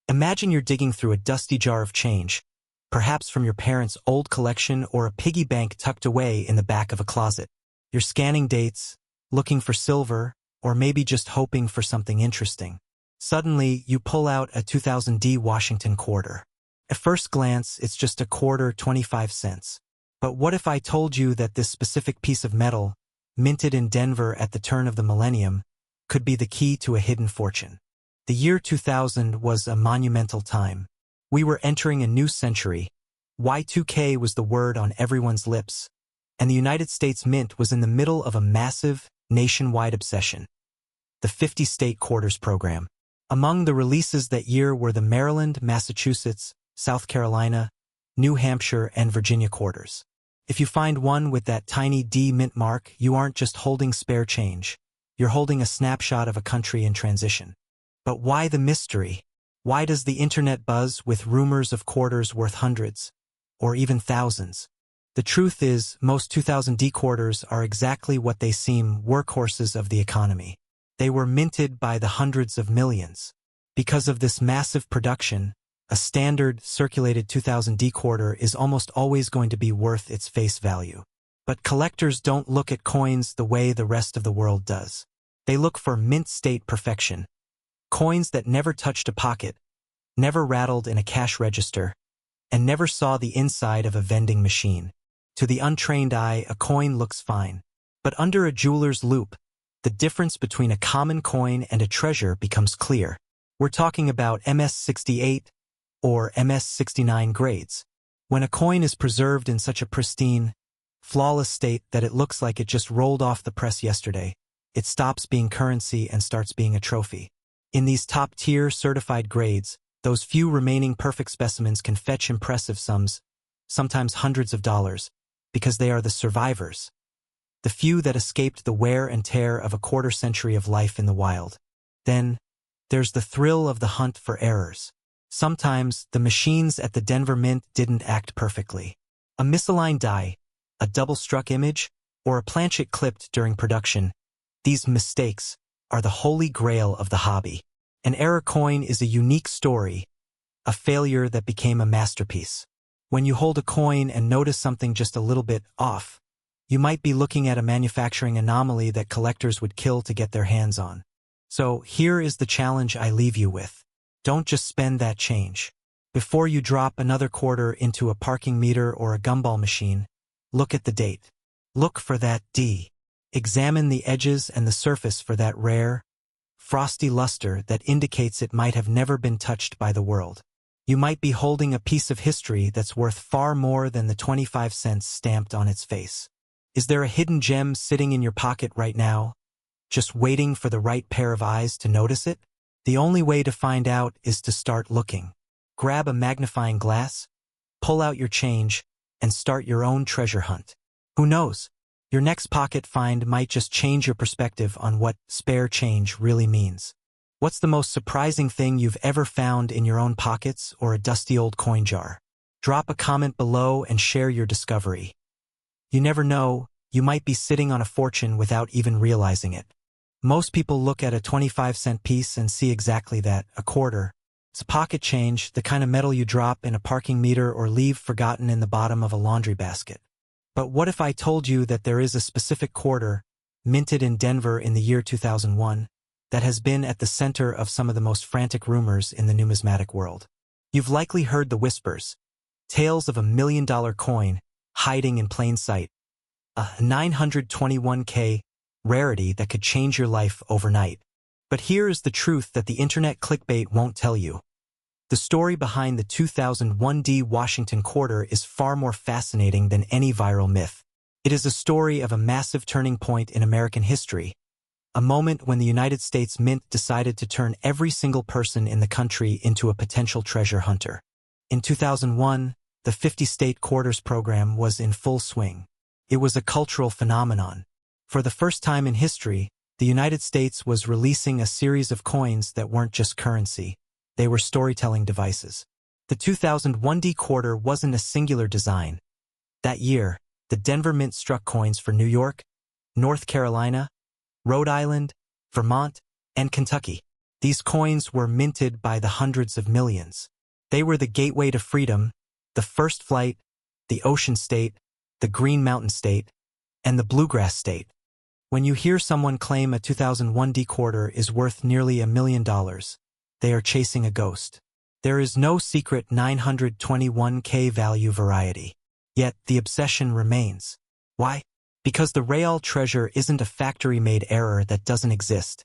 Imagine you're digging through a dusty jar of change, perhaps from your parents' old collection or a piggy bank tucked away in the back of a closet. You're scanning dates, looking for silver, or maybe just hoping for something interesting. Suddenly, you pull out a 2000D Washington quarter. At first glance, it's just a quarter, 25 cents. But what if I told you that this specific piece of metal, minted in Denver at the turn of the millennium, could be the key to a hidden fortune? The year 2000 was a monumental time. We were entering a new century. Y2K was the word on everyone's lips, and the United States Mint was in the middle of a massive, nationwide obsession: the 50-state quarters program. Among the releases that year were the Maryland, Massachusetts, South Carolina, New Hampshire, and Virginia quarters. If you find one with that tiny D mint mark, you aren't just holding spare change. You're holding a snapshot of a country in transition. But why the mystery? Why does the internet buzz with rumors of quarters worth hundreds, or even thousands? The truth is, most 2000D quarters are exactly what they seem: workhorses of the economy. They were minted by the hundreds of millions. Because of this massive production, a standard circulated 2000D quarter is almost always going to be worth its face value. But collectors don't look at coins the way the rest of the world does. They look for mint state perfection. Coins that never touched a pocket, never rattled in a cash register, and never saw the inside of a vending machine. To the untrained eye, a coin looks fine. But under a jeweler's loupe, the difference between a common coin and a treasure becomes clear. We're talking about MS-68 or MS-69 grades. When a coin is preserved in such a pristine, flawless state that it looks like it just rolled off the press yesterday, it stops being currency and starts being a trophy. In these top-tier certified grades, those few remaining perfect specimens can fetch impressive sums, sometimes hundreds of dollars, because they are the survivors. The few that escaped the wear and tear of a quarter century of life in the wild. Then, there's the thrill of the hunt for errors. Sometimes, the machines at the Denver Mint didn't act perfectly. A misaligned die, a double-struck image, or a planchet clipped during production, these mistakes are the holy grail of the hobby. An error coin is a unique story, a failure that became a masterpiece. When you hold a coin and notice something just a little bit off, you might be looking at a manufacturing anomaly that collectors would kill to get their hands on. So here is the challenge I leave you with. Don't just spend that change. Before you drop another quarter into a parking meter or a gumball machine, look at the date. Look for that D. Examine the edges and the surface for that rare, frosty luster that indicates it might have never been touched by the world. You might be holding a piece of history that's worth far more than the 25 cents stamped on its face. Is there a hidden gem sitting in your pocket right now, just waiting for the right pair of eyes to notice it? The only way to find out is to start looking. Grab a magnifying glass, pull out your change, and start your own treasure hunt. Who knows? Your next pocket find might just change your perspective on what spare change really means. What's the most surprising thing you've ever found in your own pockets or a dusty old coin jar? Drop a comment below and share your discovery. You never know, you might be sitting on a fortune without even realizing it. Most people look at a 25-cent piece and see exactly that, a quarter. It's pocket change, the kind of metal you drop in a parking meter or leave forgotten in the bottom of a laundry basket. But what if I told you that there is a specific quarter, minted in Denver in the year 2001, that has been at the center of some of the most frantic rumors in the numismatic world? You've likely heard the whispers, tales of $1 million coin hiding in plain sight, a 921K rarity that could change your life overnight. But here is the truth that the internet clickbait won't tell you. The story behind the 2001D Washington quarter is far more fascinating than any viral myth. It is a story of a massive turning point in American history, a moment when the United States Mint decided to turn every single person in the country into a potential treasure hunter. In 2001, the 50-state quarters program was in full swing. It was a cultural phenomenon. For the first time in history, the United States was releasing a series of coins that weren't just currency. They were storytelling devices. The 2001D quarter wasn't a singular design. That year, the Denver Mint struck coins for New York, North Carolina, Rhode Island, Vermont, and Kentucky. These coins were minted by the hundreds of millions. They were the gateway to freedom, the first flight, the ocean state, the green mountain state, and the bluegrass state. When you hear someone claim a 2001 quarter is worth nearly $1 million, they are chasing a ghost. There is no secret 921K value variety. Yet the obsession remains. Why? Because the real treasure isn't a factory-made error that doesn't exist.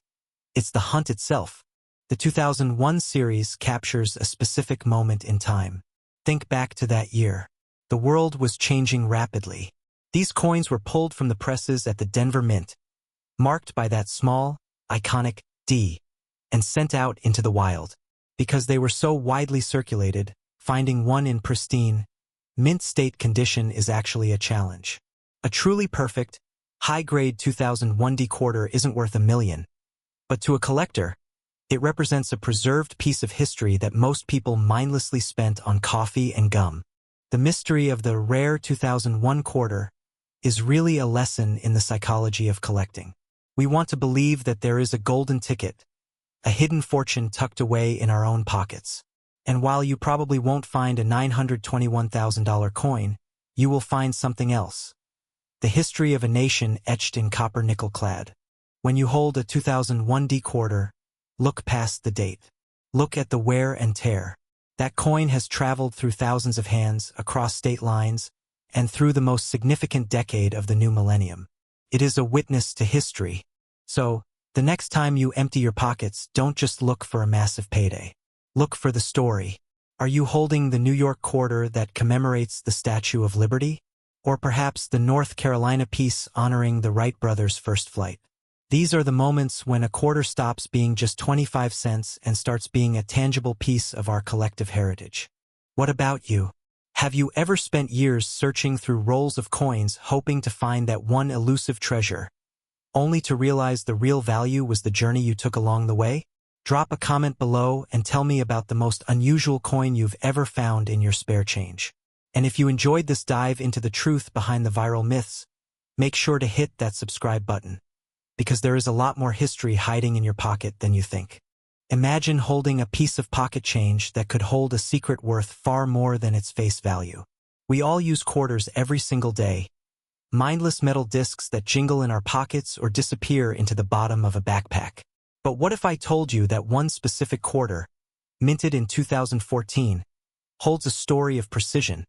It's the hunt itself. The 2001 series captures a specific moment in time. Think back to that year. The world was changing rapidly. These coins were pulled from the presses at the Denver Mint, marked by that small, iconic D, and sent out into the wild. Because they were so widely circulated, finding one in pristine, mint state condition is actually a challenge. A truly perfect, high-grade 2001 quarter isn't worth $1 million. But to a collector, it represents a preserved piece of history that most people mindlessly spent on coffee and gum. The mystery of the rare 2001 quarter is really a lesson in the psychology of collecting. We want to believe that there is a golden ticket, a hidden fortune tucked away in our own pockets. And while you probably won't find a $921,000 coin, you will find something else. The history of a nation etched in copper nickel clad. When you hold a 2001 quarter, look past the date. Look at the wear and tear. That coin has traveled through thousands of hands, across state lines, and through the most significant decade of the new millennium. It is a witness to history. So, the next time you empty your pockets, don't just look for a massive payday. Look for the story. Are you holding the New York quarter that commemorates the Statue of Liberty? Or perhaps the North Carolina piece honoring the Wright brothers' first flight? These are the moments when a quarter stops being just 25 cents and starts being a tangible piece of our collective heritage. What about you? Have you ever spent years searching through rolls of coins hoping to find that one elusive treasure, only to realize the real value was the journey you took along the way? Drop a comment below and tell me about the most unusual coin you've ever found in your spare change. And if you enjoyed this dive into the truth behind the viral myths, make sure to hit that subscribe button, because there is a lot more history hiding in your pocket than you think. Imagine holding a piece of pocket change that could hold a secret worth far more than its face value. We all use quarters every single day, mindless metal discs that jingle in our pockets or disappear into the bottom of a backpack. But what if I told you that one specific quarter, minted in 2014, holds a story of precision,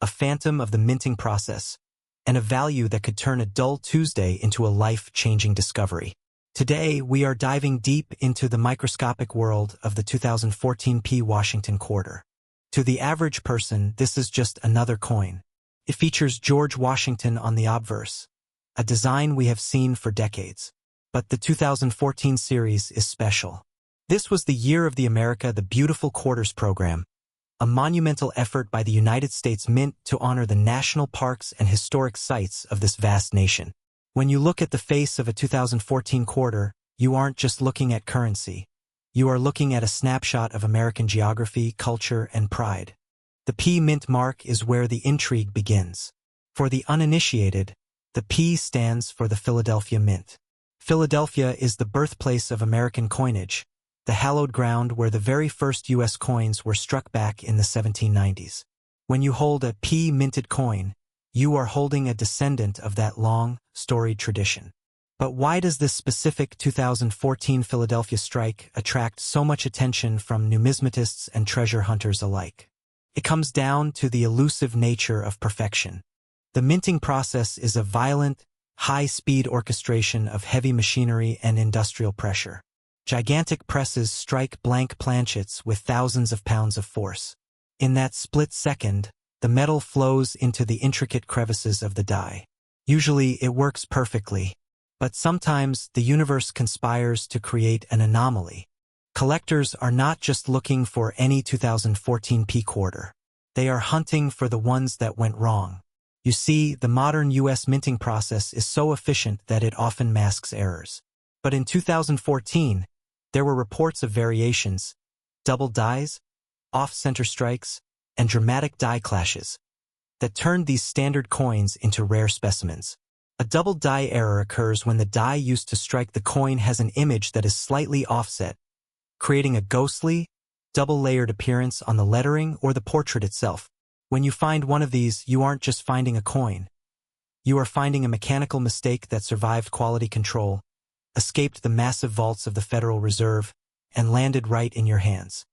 a phantom of the minting process, and a value that could turn a dull Tuesday into a life-changing discovery? Today, we are diving deep into the microscopic world of the 2014 Washington quarter. To the average person, this is just another coin. It features George Washington on the obverse, a design we have seen for decades. But the 2014 series is special. This was the year of the America the Beautiful Quarters program, a monumental effort by the United States Mint to honor the national parks and historic sites of this vast nation. When you look at the face of a 2014 quarter, you aren't just looking at currency. You are looking at a snapshot of American geography, culture, and pride. The P Mint mark is where the intrigue begins. For the uninitiated, the P stands for the Philadelphia Mint. Philadelphia is the birthplace of American coinage, the hallowed ground where the very first U.S. coins were struck back in the 1790s. When you hold a P minted coin, you are holding a descendant of that long, storied tradition. But why does this specific 2014 Philadelphia strike attract so much attention from numismatists and treasure hunters alike? It comes down to the elusive nature of perfection. The minting process is a violent, high-speed orchestration of heavy machinery and industrial pressure. Gigantic presses strike blank planchets with thousands of pounds of force. In that split second, the metal flows into the intricate crevices of the die. Usually it works perfectly, but sometimes the universe conspires to create an anomaly. Collectors are not just looking for any 2014 quarter. They are hunting for the ones that went wrong. You see, the modern U.S. minting process is so efficient that it often masks errors. But in 2014, there were reports of variations, double dies, off-center strikes, and dramatic die clashes that turned these standard coins into rare specimens. A double die error occurs when the die used to strike the coin has an image that is slightly offset, creating a ghostly, double-layered appearance on the lettering or the portrait itself. When you find one of these, you aren't just finding a coin. You are finding a mechanical mistake that survived quality control, escaped the massive vaults of the Federal Reserve, and landed right in your hands.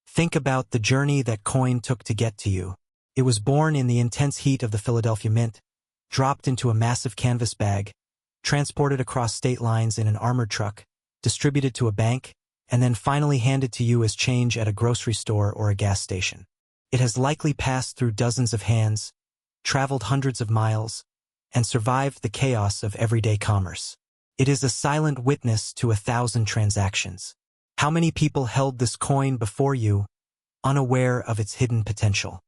Think about the journey that coin took to get to you. It was born in the intense heat of the Philadelphia Mint, dropped into a massive canvas bag, transported across state lines in an armored truck, distributed to a bank, and then finally handed to you as change at a grocery store or a gas station. It has likely passed through dozens of hands, traveled hundreds of miles, and survived the chaos of everyday commerce. It is a silent witness to 1,000 transactions. How many people held this coin before you, unaware of its hidden potential?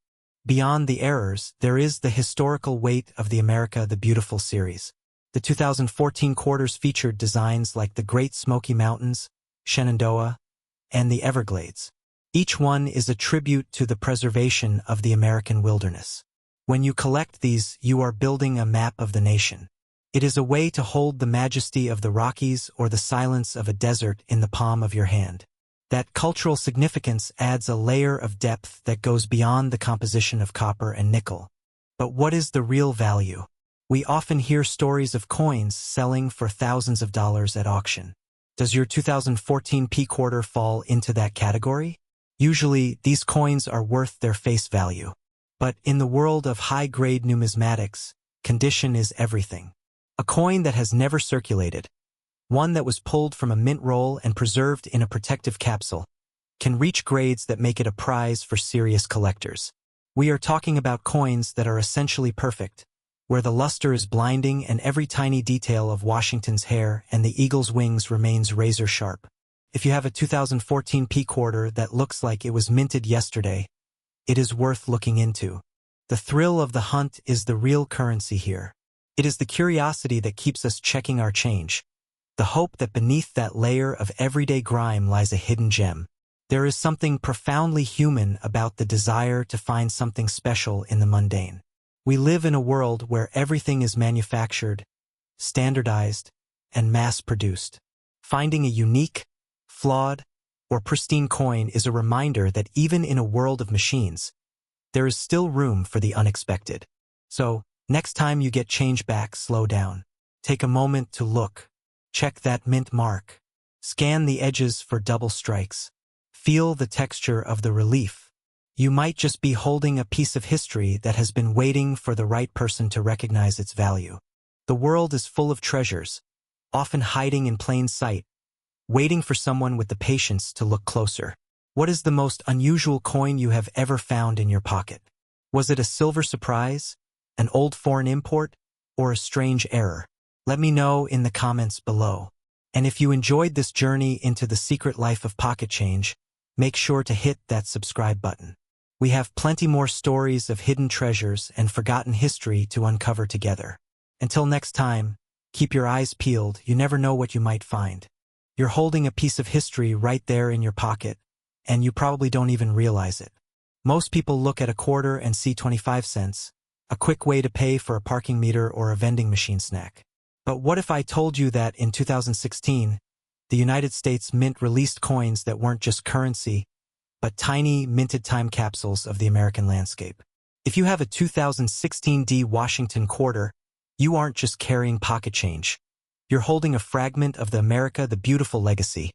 Beyond the errors, there is the historical weight of the America the Beautiful series. The 2014 quarters featured designs like the Great Smoky Mountains, Shenandoah, and the Everglades. Each one is a tribute to the preservation of the American wilderness. When you collect these, you are building a map of the nation. It is a way to hold the majesty of the Rockies or the silence of a desert in the palm of your hand. That cultural significance adds a layer of depth that goes beyond the composition of copper and nickel. But what is the real value? We often hear stories of coins selling for thousands of dollars at auction. Does your 2014 P quarter fall into that category? Usually, these coins are worth their face value. But in the world of high-grade numismatics, condition is everything. A coin that has never circulated, one that was pulled from a mint roll and preserved in a protective capsule, can reach grades that make it a prize for serious collectors. We are talking about coins that are essentially perfect, where the luster is blinding and every tiny detail of Washington's hair and the eagle's wings remains razor-sharp. If you have a 2014 P quarter that looks like it was minted yesterday, it is worth looking into. The thrill of the hunt is the real currency here. It is the curiosity that keeps us checking our change, the hope that beneath that layer of everyday grime lies a hidden gem. There is something profoundly human about the desire to find something special in the mundane. We live in a world where everything is manufactured, standardized, and mass-produced. Finding a unique, flawed, or pristine coin is a reminder that even in a world of machines, there is still room for the unexpected. So, next time you get change back, slow down. Take a moment to look. Check that mint mark. Scan the edges for double strikes. Feel the texture of the relief. You might just be holding a piece of history that has been waiting for the right person to recognize its value. The world is full of treasures, often hiding in plain sight, waiting for someone with the patience to look closer. What is the most unusual coin you have ever found in your pocket? Was it a silver surprise, an old foreign import, or a strange error? Let me know in the comments below. And if you enjoyed this journey into the secret life of pocket change, make sure to hit that subscribe button. We have plenty more stories of hidden treasures and forgotten history to uncover together. Until next time, keep your eyes peeled, you never know what you might find. You're holding a piece of history right there in your pocket, and you probably don't even realize it. Most people look at a quarter and see 25 cents, a quick way to pay for a parking meter or a vending machine snack. But what if I told you that in 2016, the United States Mint released coins that weren't just currency, but tiny, minted time capsules of the American landscape? If you have a 2016 D Washington quarter, you aren't just carrying pocket change. You're holding a fragment of the America the Beautiful legacy.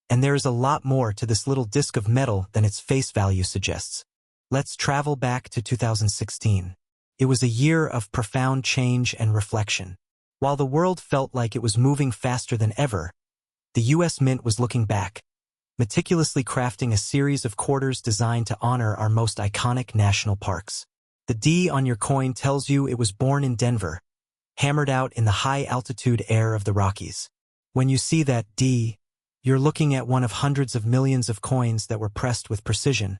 And there is a lot more to this little disc of metal than its face value suggests. Let's travel back to 2016. It was a year of profound change and reflection. While the world felt like it was moving faster than ever, the U.S. Mint was looking back, meticulously crafting a series of quarters designed to honor our most iconic national parks. The D on your coin tells you it was born in Denver, hammered out in the high-altitude air of the Rockies. When you see that D, you're looking at one of hundreds of millions of coins that were pressed with precision.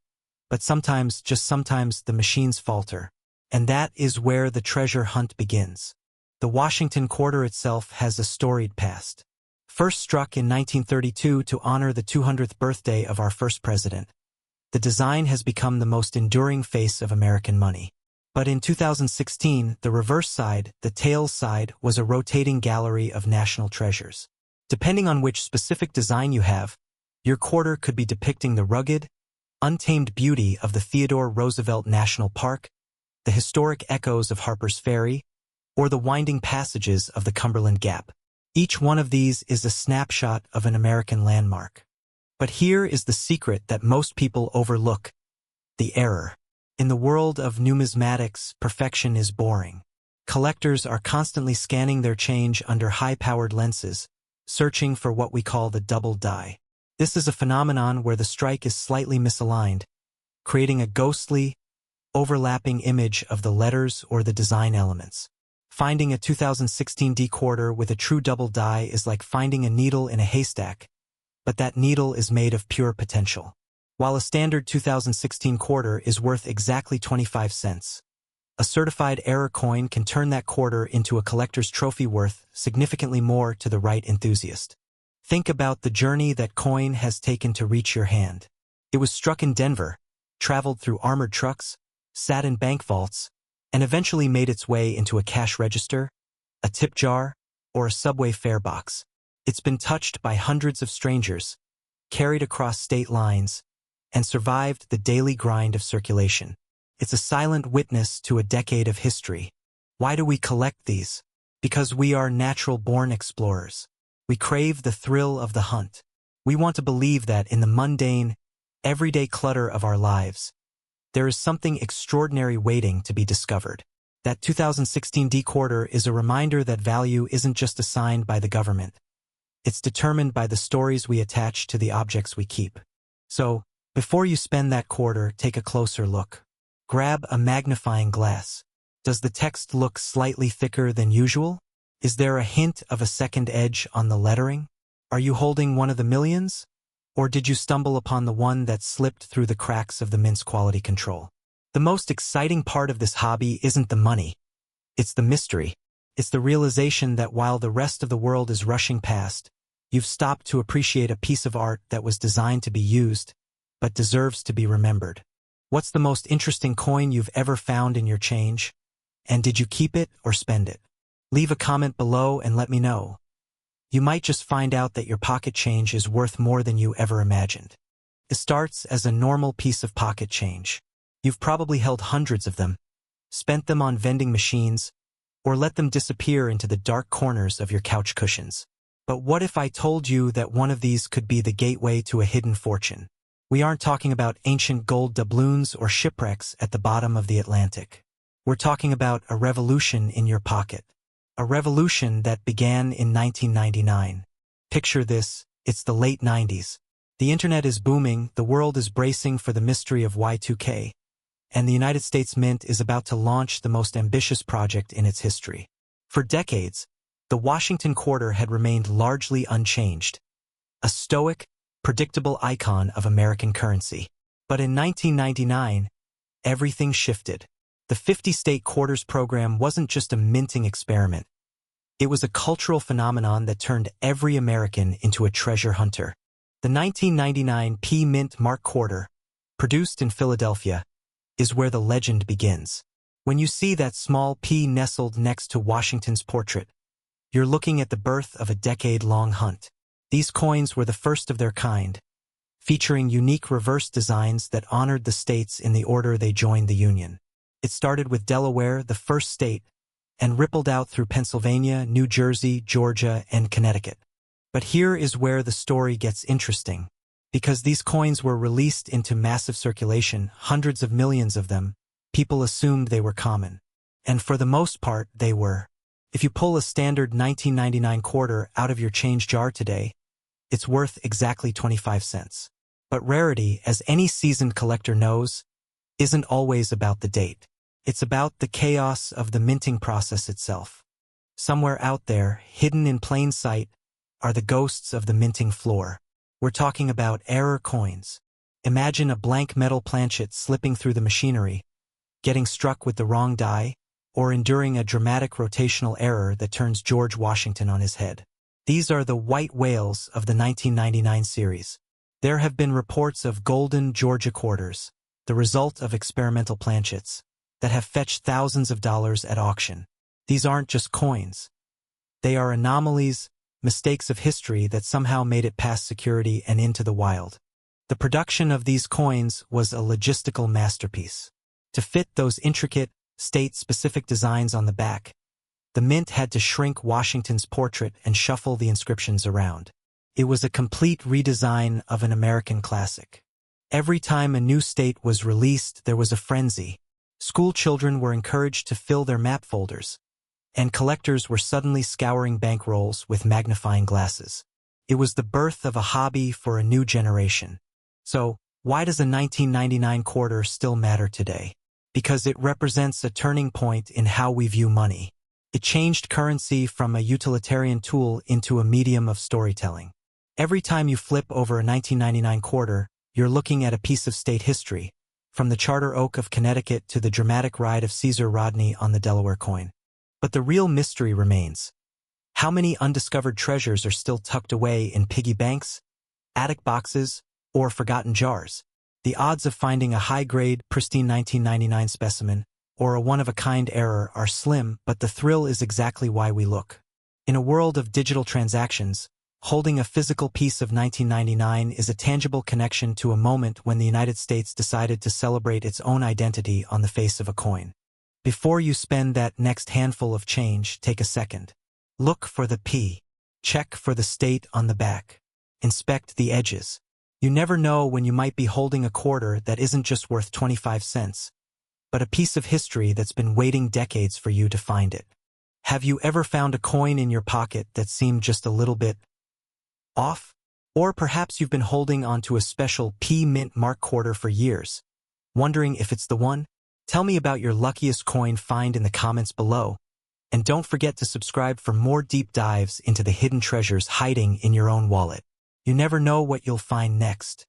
But sometimes, just sometimes, the machines falter. And that is where the treasure hunt begins. The Washington quarter itself has a storied past. First struck in 1932 to honor the 200th birthday of our first president, the design has become the most enduring face of American money. But in 2016, the reverse side, the tails side, was a rotating gallery of national treasures. Depending on which specific design you have, Your quarter could be depicting the rugged, untamed beauty of the Theodore Roosevelt National Park, the historic echoes of Harper's Ferry, or the winding passages of the Cumberland Gap. Each one of these is a snapshot of an American landmark. But here is the secret that most people overlook: the error. In the world of numismatics, perfection is boring. Collectors are constantly scanning their change under high-powered lenses, searching for what we call the double die. This is a phenomenon where the strike is slightly misaligned, creating a ghostly, overlapping image of the letters or the design elements. Finding a 2016 D quarter with a true double die is like finding a needle in a haystack, but that needle is made of pure potential. While a standard 2016 quarter is worth exactly 25 cents, a certified error coin can turn that quarter into a collector's trophy worth significantly more to the right enthusiast. Think about the journey that coin has taken to reach your hand. It was struck in Denver, traveled through armored trucks, sat in bank vaults, and eventually made its way into a cash register, a tip jar, or a subway fare box. It's been touched by hundreds of strangers, carried across state lines, and survived the daily grind of circulation. It's a silent witness to a decade of history. Why do we collect these? Because we are natural-born explorers. We crave the thrill of the hunt. We want to believe that in the mundane, everyday clutter of our lives, there is something extraordinary waiting to be discovered. That 2016 D quarter is a reminder that value isn't just assigned by the government. It's determined by the stories we attach to the objects we keep. So, before you spend that quarter, take a closer look. Grab a magnifying glass. Does the text look slightly thicker than usual? Is there a hint of a second edge on the lettering? Are you holding one of the millions? Or did you stumble upon the one that slipped through the cracks of the mint's quality control? The most exciting part of this hobby isn't the money. It's the mystery. It's the realization that while the rest of the world is rushing past, you've stopped to appreciate a piece of art that was designed to be used, but deserves to be remembered. What's the most interesting coin you've ever found in your change? And did you keep it or spend it? Leave a comment below and let me know. You might just find out that your pocket change is worth more than you ever imagined. It starts as a normal piece of pocket change. You've probably held hundreds of them, spent them on vending machines, or let them disappear into the dark corners of your couch cushions. But what if I told you that one of these could be the gateway to a hidden fortune? We aren't talking about ancient gold doubloons or shipwrecks at the bottom of the Atlantic. We're talking about a revolution in your pocket. A revolution that began in 1999. Picture this, it's the late 90s. The internet is booming, the world is bracing for the mystery of Y2K, and the United States Mint is about to launch the most ambitious project in its history. For decades, the Washington quarter had remained largely unchanged. A stoic, predictable icon of American currency. But in 1999, everything shifted. The 50-state quarters program wasn't just a minting experiment. It was a cultural phenomenon that turned every American into a treasure hunter. The 1999 P Mint Mark quarter, produced in Philadelphia, is where the legend begins. When you see that small P nestled next to Washington's portrait, you're looking at the birth of a decade-long hunt. These coins were the first of their kind, featuring unique reverse designs that honored the states in the order they joined the Union. It started with Delaware, the first state, and rippled out through Pennsylvania, New Jersey, Georgia, and Connecticut. But here is where the story gets interesting. Because these coins were released into massive circulation, hundreds of millions of them, people assumed they were common. And for the most part, they were. If you pull a standard 1999 quarter out of your change jar today, it's worth exactly 25 cents. But rarity, as any seasoned collector knows, isn't always about the date. It's about the chaos of the minting process itself. Somewhere out there, hidden in plain sight, are the ghosts of the minting floor. We're talking about error coins. Imagine a blank metal planchet slipping through the machinery, getting struck with the wrong die, or enduring a dramatic rotational error that turns George Washington on his head. These are the white whales of the 1999 series. There have been reports of golden Georgia quarters, the result of experimental planchets, that have fetched thousands of dollars at auction. These aren't just coins. They are anomalies, mistakes of history that somehow made it past security and into the wild. The production of these coins was a logistical masterpiece. To fit those intricate, state-specific designs on the back, the mint had to shrink Washington's portrait and shuffle the inscriptions around. It was a complete redesign of an American classic. Every time a new state was released, there was a frenzy. School children were encouraged to fill their map folders, and collectors were suddenly scouring bankrolls with magnifying glasses. It was the birth of a hobby for a new generation. So, why does a 1999 quarter still matter today? Because it represents a turning point in how we view money. It changed currency from a utilitarian tool into a medium of storytelling. Every time you flip over a 1999 quarter, you're looking at a piece of state history, from the Charter Oak of Connecticut to the dramatic ride of Caesar Rodney on the Delaware coin. But the real mystery remains. How many undiscovered treasures are still tucked away in piggy banks, attic boxes, or forgotten jars? The odds of finding a high-grade, pristine 1999 specimen or a one-of-a-kind error are slim, but the thrill is exactly why we look. In a world of digital transactions, holding a physical piece of 1999 is a tangible connection to a moment when the United States decided to celebrate its own identity on the face of a coin. Before you spend that next handful of change, take a second. Look for the P. Check for the state on the back. Inspect the edges. You never know when you might be holding a quarter that isn't just worth 25 cents, but a piece of history that's been waiting decades for you to find it. Have you ever found a coin in your pocket that seemed just a little bit off? Or perhaps you've been holding onto a special P mint mark quarter for years, wondering if it's the one? Tell me about your luckiest coin find in the comments below. And don't forget to subscribe for more deep dives into the hidden treasures hiding in your own wallet. You never know what you'll find next.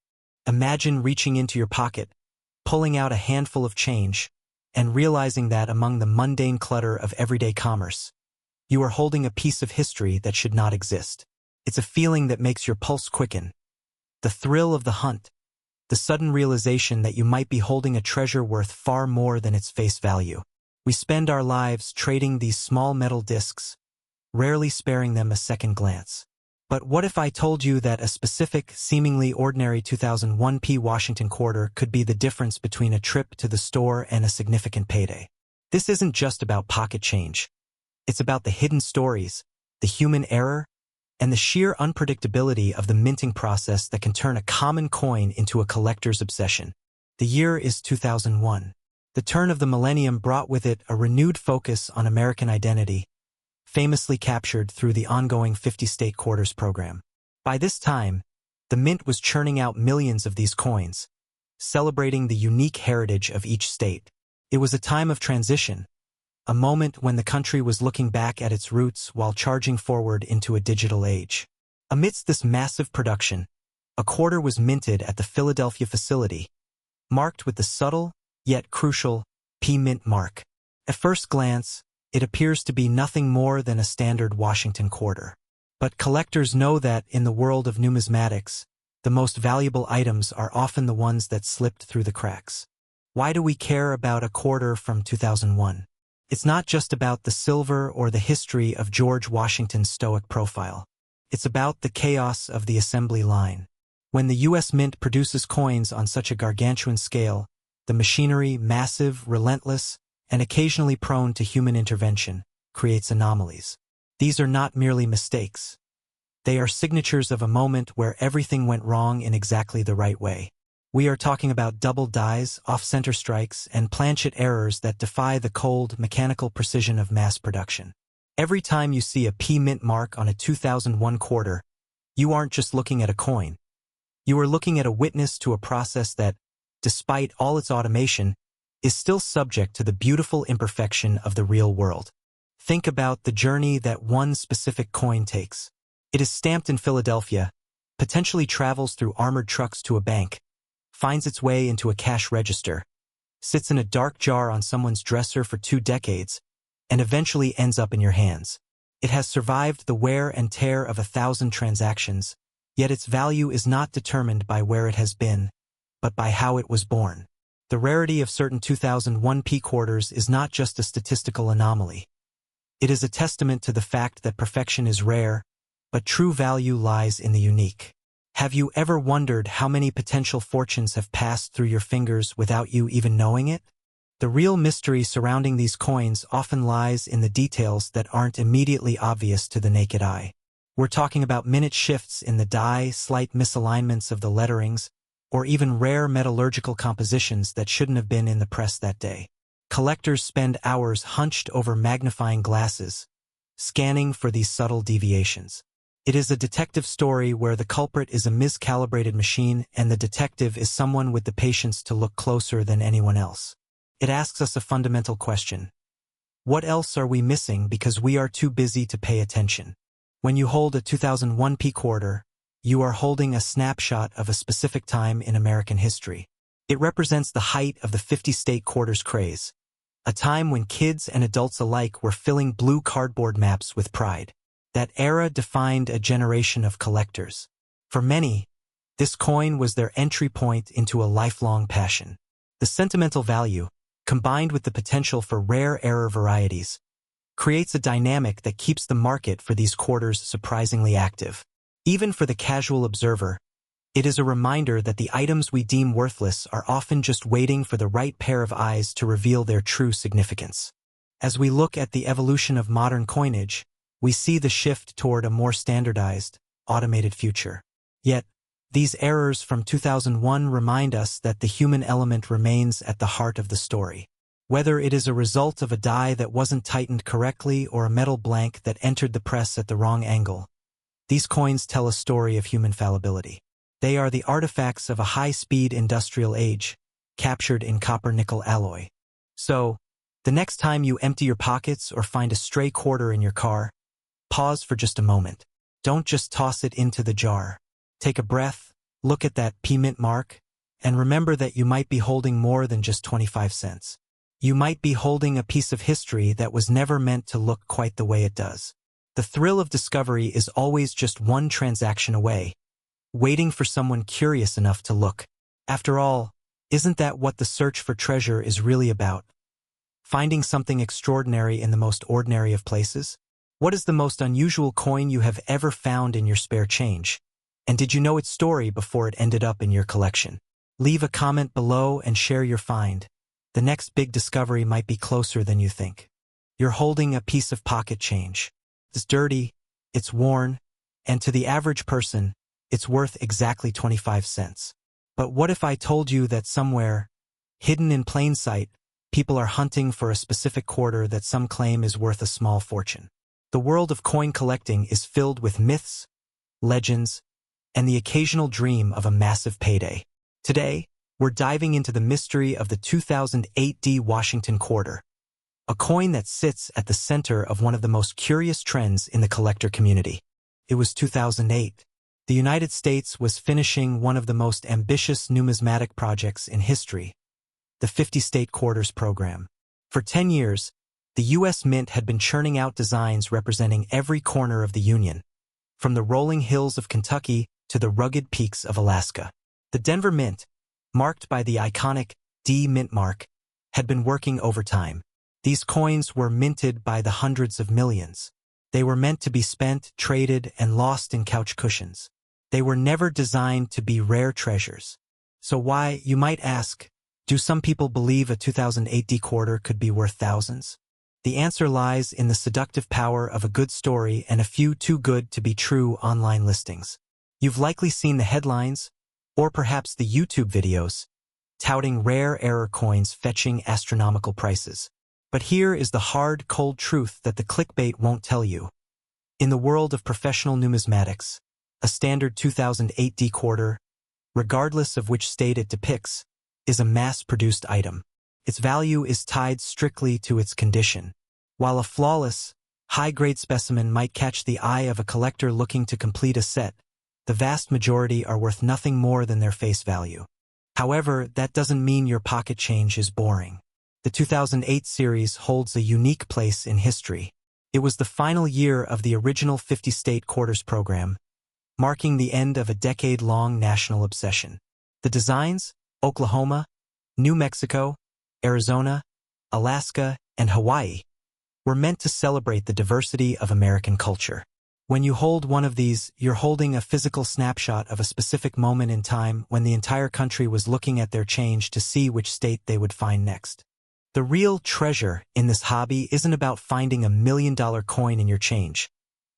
Imagine reaching into your pocket, pulling out a handful of change, and realizing that among the mundane clutter of everyday commerce, you are holding a piece of history that should not exist. It's a feeling that makes your pulse quicken. The thrill of the hunt, the sudden realization that you might be holding a treasure worth far more than its face value. We spend our lives trading these small metal discs, rarely sparing them a second glance. But what if I told you that a specific, seemingly ordinary 2001 P Washington quarter could be the difference between a trip to the store and a significant payday? This isn't just about pocket change. It's about the hidden stories, the human error, and the sheer unpredictability of the minting process that can turn a common coin into a collector's obsession. The year is 2001. The turn of the millennium brought with it a renewed focus on American identity, famously captured through the ongoing 50-state quarters program. By this time, the mint was churning out millions of these coins, celebrating the unique heritage of each state. It was a time of transition, a moment when the country was looking back at its roots while charging forward into a digital age. Amidst this massive production, a quarter was minted at the Philadelphia facility, marked with the subtle, yet crucial, P mint mark. At first glance, it appears to be nothing more than a standard Washington quarter. But collectors know that in the world of numismatics, the most valuable items are often the ones that slipped through the cracks. Why do we care about a quarter from 2001? It's not just about the silver or the history of George Washington's stoic profile. It's about the chaos of the assembly line. When the U.S. Mint produces coins on such a gargantuan scale, the machinery, massive, relentless, and occasionally prone to human intervention, creates anomalies. These are not merely mistakes. They are signatures of a moment where everything went wrong in exactly the right way. We are talking about double dies, off-center strikes, and planchet errors that defy the cold, mechanical precision of mass production. Every time you see a P mint mark on a 2001 quarter, you aren't just looking at a coin. You are looking at a witness to a process that, despite all its automation, is still subject to the beautiful imperfection of the real world. Think about the journey that one specific coin takes. It is stamped in Philadelphia, potentially travels through armored trucks to a bank, finds its way into a cash register, sits in a dark jar on someone's dresser for 2 decades, and eventually ends up in your hands. It has survived the wear and tear of 1,000 transactions, yet its value is not determined by where it has been, but by how it was born. The rarity of certain 2001 P quarters is not just a statistical anomaly. It is a testament to the fact that perfection is rare, but true value lies in the unique. Have you ever wondered how many potential fortunes have passed through your fingers without you even knowing it? The real mystery surrounding these coins often lies in the details that aren't immediately obvious to the naked eye. We're talking about minute shifts in the die, slight misalignments of the letterings, or even rare metallurgical compositions that shouldn't have been in the press that day. Collectors spend hours hunched over magnifying glasses, scanning for these subtle deviations. It is a detective story where the culprit is a miscalibrated machine and the detective is someone with the patience to look closer than anyone else. It asks us a fundamental question. What else are we missing because we are too busy to pay attention? When you hold a 2001 p quarter, you are holding a snapshot of a specific time in American history. It represents the height of the 50-state quarters craze, a time when kids and adults alike were filling blue cardboard maps with pride. That era defined a generation of collectors. For many, this coin was their entry point into a lifelong passion. The sentimental value, combined with the potential for rare error varieties, creates a dynamic that keeps the market for these quarters surprisingly active. Even for the casual observer, it is a reminder that the items we deem worthless are often just waiting for the right pair of eyes to reveal their true significance. As we look at the evolution of modern coinage, we see the shift toward a more standardized, automated future. Yet, these errors from 2001 remind us that the human element remains at the heart of the story. Whether it is a result of a die that wasn't tightened correctly or a metal blank that entered the press at the wrong angle, these coins tell a story of human fallibility. They are the artifacts of a high-speed industrial age, captured in copper-nickel alloy. So, the next time you empty your pockets or find a stray quarter in your car, pause for just a moment. Don't just toss it into the jar. Take a breath, look at that P-mint mark, and remember that you might be holding more than just 25 cents. You might be holding a piece of history that was never meant to look quite the way it does. The thrill of discovery is always just one transaction away, waiting for someone curious enough to look. After all, isn't that what the search for treasure is really about? Finding something extraordinary in the most ordinary of places? What is the most unusual coin you have ever found in your spare change? And did you know its story before it ended up in your collection? Leave a comment below and share your find. The next big discovery might be closer than you think. You're holding a piece of pocket change. It's dirty, it's worn, and to the average person, it's worth exactly 25 cents. But what if I told you that somewhere, hidden in plain sight, people are hunting for a specific quarter that some claim is worth a small fortune? The world of coin collecting is filled with myths, legends, and the occasional dream of a massive payday. Today, we're diving into the mystery of the 2008 D Washington quarter, a coin that sits at the center of one of the most curious trends in the collector community. It was 2008. The United States was finishing one of the most ambitious numismatic projects in history, the 50-state quarters program. For 10 years, the U.S. Mint had been churning out designs representing every corner of the Union, from the rolling hills of Kentucky to the rugged peaks of Alaska. The Denver Mint, marked by the iconic D mint mark, had been working overtime. These coins were minted by the hundreds of millions. They were meant to be spent, traded, and lost in couch cushions. They were never designed to be rare treasures. So why, you might ask, do some people believe a 2008 D quarter could be worth thousands? The answer lies in the seductive power of a good story and a few too good to be true online listings. You've likely seen the headlines, or perhaps the YouTube videos, touting rare error coins fetching astronomical prices. But here is the hard, cold truth that the clickbait won't tell you. In the world of professional numismatics, a standard 2008 D quarter, regardless of which state it depicts, is a mass-produced item. Its value is tied strictly to its condition. While a flawless, high-grade specimen might catch the eye of a collector looking to complete a set, the vast majority are worth nothing more than their face value. However, that doesn't mean your pocket change is boring. The 2008 series holds a unique place in history. It was the final year of the original 50-state quarters program, marking the end of a decade-long national obsession. The designs, Oklahoma, New Mexico, Arizona, Alaska, and Hawaii, were meant to celebrate the diversity of American culture. When you hold one of these, you're holding a physical snapshot of a specific moment in time when the entire country was looking at their change to see which state they would find next. The real treasure in this hobby isn't about finding $1 million coin in your change.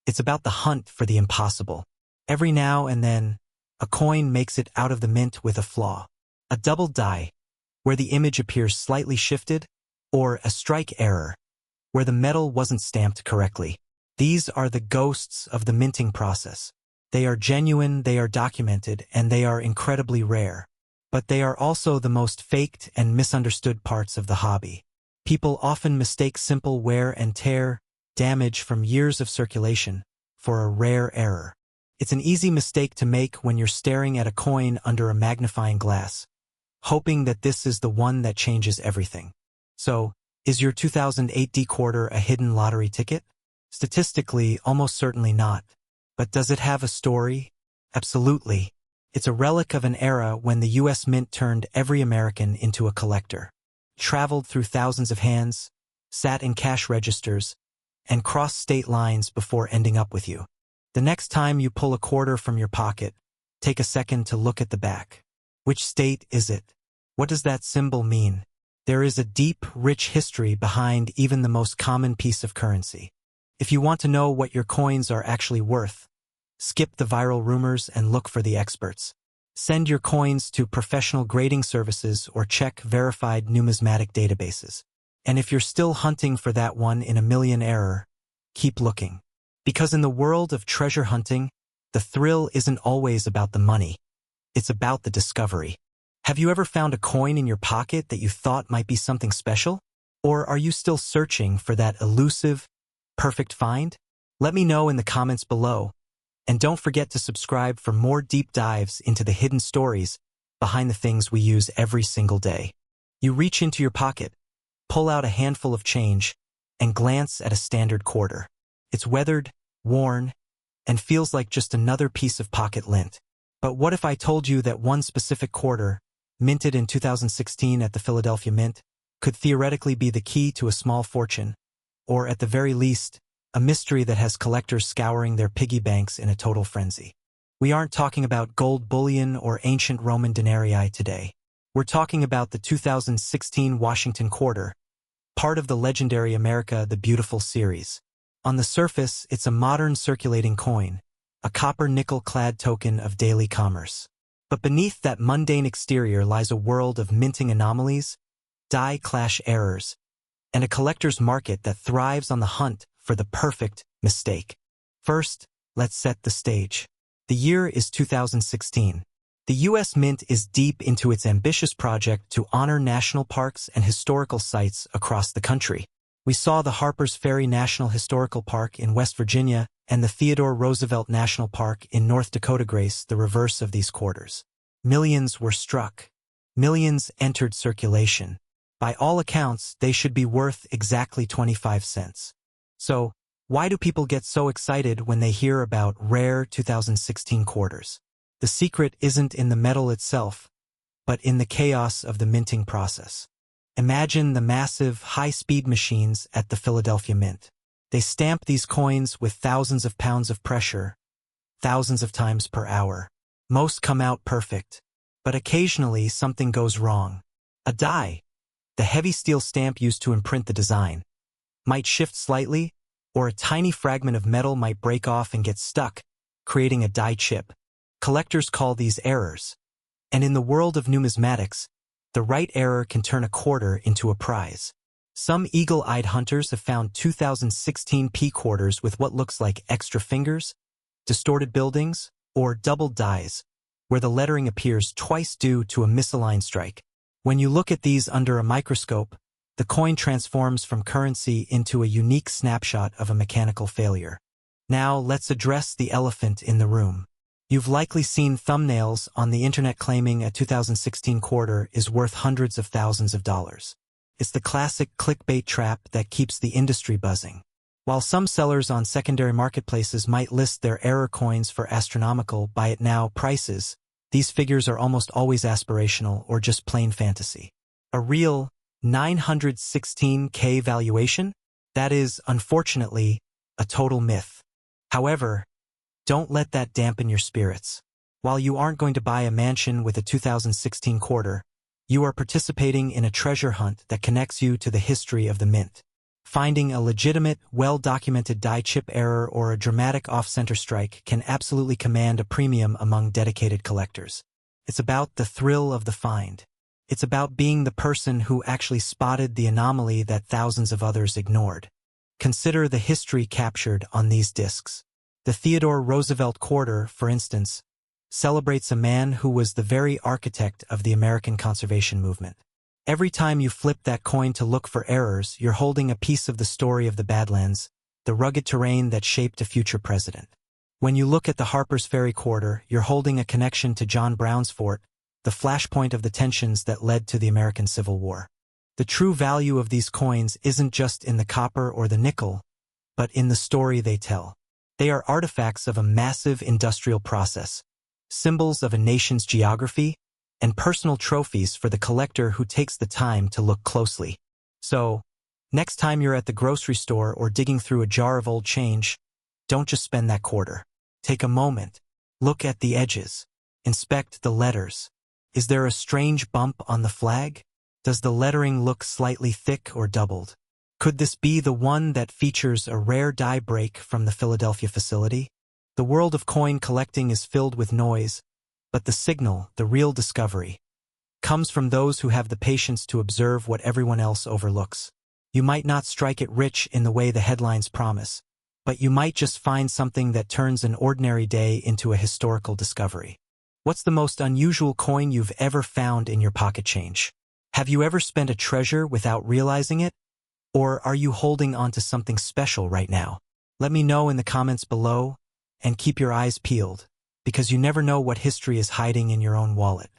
It's about the hunt for the impossible. Every now and then, a coin makes it out of the mint with a flaw. A double die, where the image appears slightly shifted, or a strike error, where the metal wasn't stamped correctly. These are the ghosts of the minting process. They are genuine, they are documented, and they are incredibly rare. But they are also the most faked and misunderstood parts of the hobby. People often mistake simple wear and tear, damage from years of circulation, for a rare error. It's an easy mistake to make when you're staring at a coin under a magnifying glass, hoping that this is the one that changes everything. So, is your 2008 D-quarter a hidden lottery ticket? Statistically, almost certainly not. But does it have a story? Absolutely. It's a relic of an era when the U.S. Mint turned every American into a collector. Traveled through thousands of hands, sat in cash registers, and crossed state lines before ending up with you. The next time you pull a quarter from your pocket, take a second to look at the back. Which state is it? What does that symbol mean? There is a deep, rich history behind even the most common piece of currency. If you want to know what your coins are actually worth, skip the viral rumors and look for the experts. Send your coins to professional grading services or check verified numismatic databases. And if you're still hunting for that 1 in a million error, keep looking. Because in the world of treasure hunting, the thrill isn't always about the money. It's about the discovery. Have you ever found a coin in your pocket that you thought might be something special? Or are you still searching for that elusive, perfect find? Let me know in the comments below. And don't forget to subscribe for more deep dives into the hidden stories behind the things we use every single day. You reach into your pocket, pull out a handful of change, and glance at a standard quarter. It's weathered, worn, and feels like just another piece of pocket lint. But what if I told you that one specific quarter, minted in 2016 at the Philadelphia Mint, could theoretically be the key to a small fortune, or at the very least, a mystery that has collectors scouring their piggy banks in a total frenzy? We aren't talking about gold bullion or ancient Roman denarii today. We're talking about the 2016 Washington quarter, part of the legendary America the Beautiful series. On the surface, it's a modern circulating coin, a copper nickel-clad token of daily commerce. But beneath that mundane exterior lies a world of minting anomalies, die clash errors, and a collector's market that thrives on the hunt for the perfect mistake. First, let's set the stage. The year is 2016. The U.S. Mint is deep into its ambitious project to honor national parks and historical sites across the country. We saw the Harper's Ferry National Historical Park in West Virginia and the Theodore Roosevelt National Park in North Dakota grace the reverse of these quarters. Millions were struck. Millions entered circulation. By all accounts, they should be worth exactly 25 cents. So, why do people get so excited when they hear about rare 2016 quarters? The secret isn't in the metal itself, but in the chaos of the minting process. Imagine the massive, high-speed machines at the Philadelphia Mint. They stamp these coins with thousands of pounds of pressure, thousands of times per hour. Most come out perfect, but occasionally something goes wrong. A die, the heavy steel stamp used to imprint the design, might shift slightly, or a tiny fragment of metal might break off and get stuck, creating a die chip. Collectors call these errors. And in the world of numismatics, the right error can turn a quarter into a prize. Some eagle-eyed hunters have found 2016 P quarters with what looks like extra fingers, distorted buildings, or double dies, where the lettering appears twice due to a misaligned strike. When you look at these under a microscope, the coin transforms from currency into a unique snapshot of a mechanical failure. Now let's address the elephant in the room. You've likely seen thumbnails on the internet claiming a 2016 quarter is worth hundreds of thousands of dollars. It's the classic clickbait trap that keeps the industry buzzing. While some sellers on secondary marketplaces might list their error coins for astronomical buy-it-now prices, these figures are almost always aspirational or just plain fantasy. A real 916K valuation? That is, unfortunately, a total myth. However, don't let that dampen your spirits. While you aren't going to buy a mansion with a 2016 quarter, you are participating in a treasure hunt that connects you to the history of the mint. Finding a legitimate, well-documented die chip error or a dramatic off-center strike can absolutely command a premium among dedicated collectors. It's about the thrill of the find. It's about being the person who actually spotted the anomaly that thousands of others ignored. Consider the history captured on these discs. The Theodore Roosevelt quarter, for instance, celebrates a man who was the very architect of the American conservation movement. Every time you flip that coin to look for errors, you're holding a piece of the story of the Badlands, the rugged terrain that shaped a future president. When you look at the Harper's Ferry quarter, you're holding a connection to John Brown's fort, the flashpoint of the tensions that led to the American Civil War. The true value of these coins isn't just in the copper or the nickel, but in the story they tell. They are artifacts of a massive industrial process, symbols of a nation's geography, and personal trophies for the collector who takes the time to look closely. So, next time you're at the grocery store or digging through a jar of old change, don't just spend that quarter. Take a moment, look at the edges, inspect the letters. Is there a strange bump on the flag? Does the lettering look slightly thick or doubled? Could this be the one that features a rare die break from the Philadelphia facility? The world of coin collecting is filled with noise, but the signal, the real discovery, comes from those who have the patience to observe what everyone else overlooks. You might not strike it rich in the way the headlines promise, but you might just find something that turns an ordinary day into a historical discovery. What's the most unusual coin you've ever found in your pocket change? Have you ever spent a treasure without realizing it? Or are you holding on to something special right now? Let me know in the comments below, and keep your eyes peeled, because you never know what history is hiding in your own wallet.